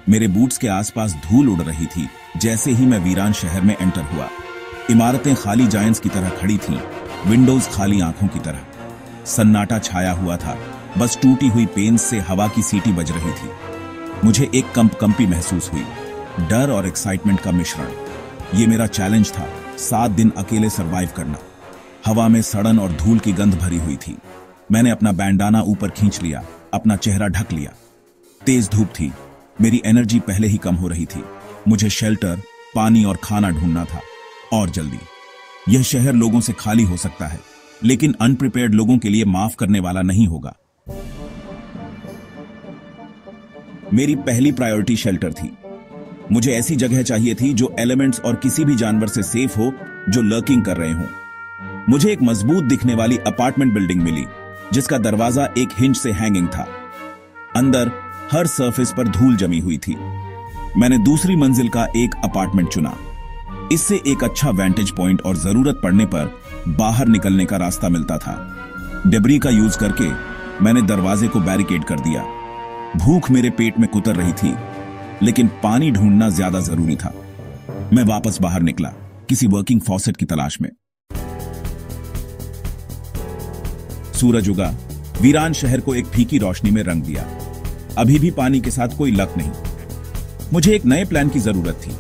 मेरे बूट्स के आसपास धूल उड़ रही थी जैसे ही मैं वीरान शहर में एंटर हुआ। इमारतें खाली जायंट्स की तरह खड़ी थीं, विंडोज खाली आंखों की तरह। सन्नाटा छाया हुआ था, बस टूटी हुई पेन्स से हवा की सीटी बज रही थी। मुझे एक कंपकंपी महसूस हुई, डर और एक्साइटमेंट का मिश्रण। ये मेरा चैलेंज था, 7 दिन अकेले सरवाइव करना। हवा में सड़न और धूल की गंध भरी हुई थी। मैंने अपना बैंडाना ऊपर खींच लिया, अपना चेहरा ढक लिया। तेज धूप थी, मेरी एनर्जी पहले ही कम हो रही थी। मुझे शेल्टर, पानी और खाना ढूंढना था, और जल्दी। यह शहर लोगों से खाली हो सकता है, लेकिन अनप्रिपेयर्ड लोगों के लिए माफ करने वाला नहीं होगा। मेरी पहली प्रायोरिटी शेल्टर थी। मुझे ऐसी जगह चाहिए थी जो एलिमेंट्स और किसी भी जानवर से सेफ हो जो लर्किंग कर रहे हों। मुझे एक मजबूत दिखने वाली अपार्टमेंट बिल्डिंग मिली, जिसका दरवाजा एक हिंज से हैंगिंग था। अंदर हर सरफेस पर धूल जमी हुई थी। मैंने दूसरी मंजिल का एक अपार्टमेंट चुना। इससे एक अच्छा वेंटेज पॉइंट और जरूरत पड़ने पर बाहर निकलने का रास्ता मिलता था। डेब्री का यूज करके मैंने दरवाजे को बैरिकेड कर दिया। भूख मेरे पेट में कुतर रही थी, लेकिन पानी ढूंढना ज्यादा जरूरी था। मैं वापस बाहर निकला, किसी वर्किंग फॉसेट की तलाश में। सूरज उगा, वीरान शहर को एक फीकी रोशनी में रंग दिया। अभी भी पानी के साथ कोई लक नहीं। मुझे एक नए प्लान की जरूरत थी।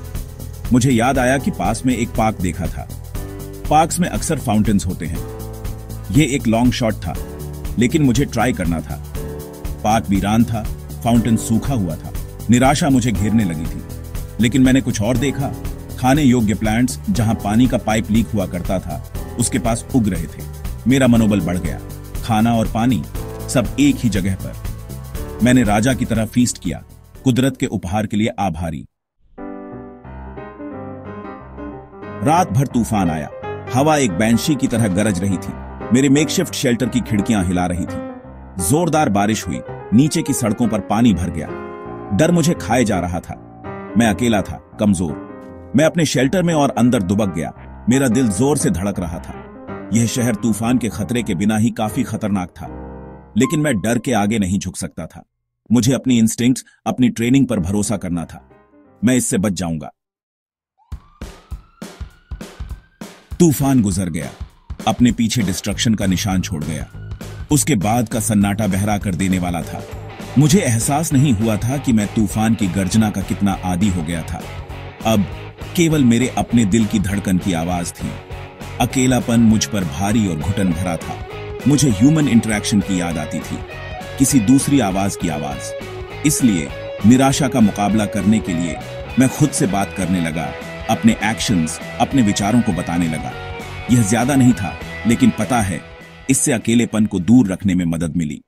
मुझे याद आया कि पास में एक पार्क देखा था। पार्क्स में अक्सर फाउंटेन्स होते हैं। यह एक लॉन्ग शॉट था, लेकिन मुझे ट्राई करना था। पार्क वीरान था, फाउंटेन सूखा हुआ था। निराशा मुझे घेरने लगी थी, लेकिन मैंने कुछ और देखा। खाने योग्य प्लांट्स जहां पानी का पाइप लीक हुआ करता था, उसके पास उग रहे थे। मेरा मनोबल बढ़ गया। खाना और पानी सब एक ही जगह पर। मैंने राजा की तरह फीस्ट किया, कुदरत के उपहार के लिए आभारी। रात भर तूफान आया। हवा एक बैंशी की तरह गरज रही थी। मेरे मेकशिफ्ट शेल्टर की खिड़कियां हिला रही थी। जोरदार बारिश हुई, नीचे की सड़कों पर पानी भर गया। डर मुझे खाए जा रहा था। मैं अकेला था, कमजोर। मैं अपने शेल्टर में और अंदर दुबक गया। मेरा दिल जोर से धड़क रहा था। यह शहर तूफान के खतरे के बिना ही काफी खतरनाक था, लेकिन मैं डर के आगे नहीं झुक सकता था। मुझे अपनी इंस्टिंक्ट्स, अपनी ट्रेनिंग पर भरोसा करना था। मैं इससे बच जाऊंगा। तूफान गुजर गया, अपने पीछे डिस्ट्रक्शन का निशान छोड़ गया। उसके बाद का सन्नाटा बहरा कर देने वाला था। मुझे एहसास नहीं हुआ था कि मैं तूफान की गर्जना का कितना आदी हो गया था। अब केवल मेरे अपने दिल की धड़कन की आवाज थी। अकेलापन मुझ पर भारी और घुटन भरा था। मुझे ह्यूमन इंटरेक्शन की याद आती थी, किसी दूसरी आवाज की आवाज। इसलिए निराशा का मुकाबला करने के लिए मैं खुद से बात करने लगा, अपने एक्शंस, अपने विचारों को बताने लगा। यह ज्यादा नहीं था, लेकिन पता है, इससे अकेलेपन को दूर रखने में मदद मिली।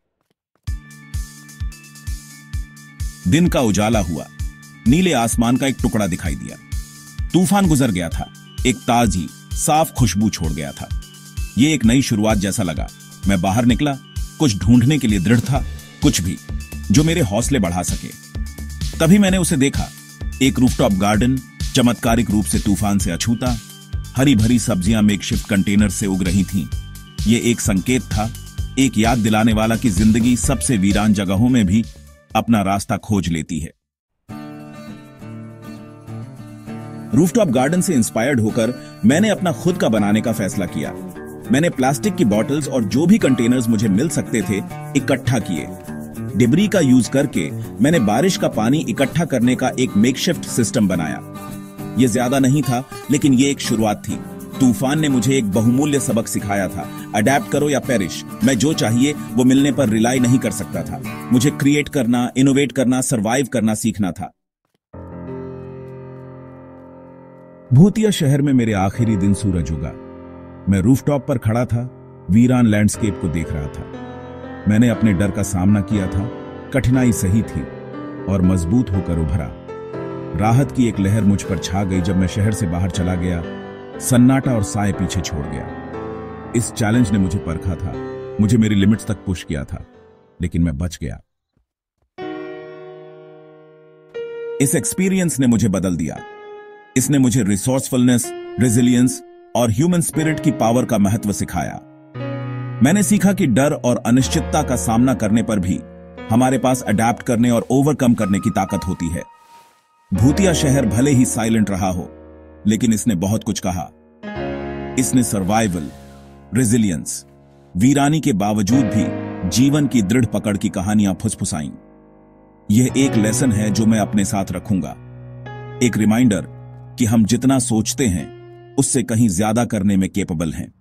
दिन का उजाला हुआ। नीले आसमान का एक टुकड़ा दिखाई दिया। तूफान गुजर गया था, एक ताजी साफ खुशबू छोड़ गया था। यह एक नई शुरुआत जैसा लगा। मैं बाहर निकला, कुछ ढूंढने के लिए दृढ़ था, कुछ भी जो मेरे हौसले बढ़ा सके। तभी मैंने उसे देखा, एक रूफटॉप गार्डन, चमत्कारिक रूप से तूफान से अछूता। हरी भरी सब्जियां मेकशिफ्ट कंटेनर से उग रही थीं। यह एक संकेत था, एक याद दिलाने वाला कि जिंदगी सबसे वीरान जगहों में भी अपना रास्ता खोज लेती है। रूफटॉप गार्डन से इंस्पायर्ड होकर मैंने अपना खुद का बनाने का फैसला किया। मैंने प्लास्टिक की बॉटल्स और जो भी कंटेनर्स मुझे मिल सकते थे इकट्ठा किए। डिब्री का यूज करके मैंने बारिश का पानी इकट्ठा करने का एक मेकशिफ्ट सिस्टम बनाया। यह ज्यादा नहीं था, लेकिन यह एक शुरुआत थी। तूफान ने मुझे एक बहुमूल्य सबक सिखाया था, अडेप्ट करो या पेरिश। मैं जो चाहिए वो मिलने पर रिलाई नहीं कर सकता था। मुझे क्रिएट करना, इनोवेट करना, सरवाइव करना सीखना था। भूतिया शहर में मेरे आखिरी दिन सूरज उगा। मैं रूफटॉप पर खड़ा था, वीरान लैंडस्केप को देख रहा था। मैंने अपने डर का सामना किया था। कठिनाई सही थी और मजबूत होकर उभरा। राहत की एक लहर मुझ पर छा गई जब मैं शहर से बाहर चला गया। सन्नाटा और साए पीछे छोड़ गया। इस चैलेंज ने मुझे परखा था, मुझे मेरी लिमिट्स तक पुश किया था, लेकिन मैं बच गया। इस एक्सपीरियंस ने मुझे बदल दिया। इसने मुझे रिसोर्सफुलनेस, रेजिलियंस और ह्यूमन स्पिरिट की पावर का महत्व सिखाया। मैंने सीखा कि डर और अनिश्चितता का सामना करने पर भी हमारे पास अडैप्ट करने और ओवरकम करने की ताकत होती है। भूतिया शहर भले ही साइलेंट रहा हो, लेकिन इसने बहुत कुछ कहा। इसने सर्वाइवल, रेजिलियंस, वीरानी के बावजूद भी जीवन की दृढ़ पकड़ की कहानियां फुसफुसाईं। यह एक लेसन है जो मैं अपने साथ रखूंगा, एक रिमाइंडर कि हम जितना सोचते हैं उससे कहीं ज्यादा करने में केपेबल हैं।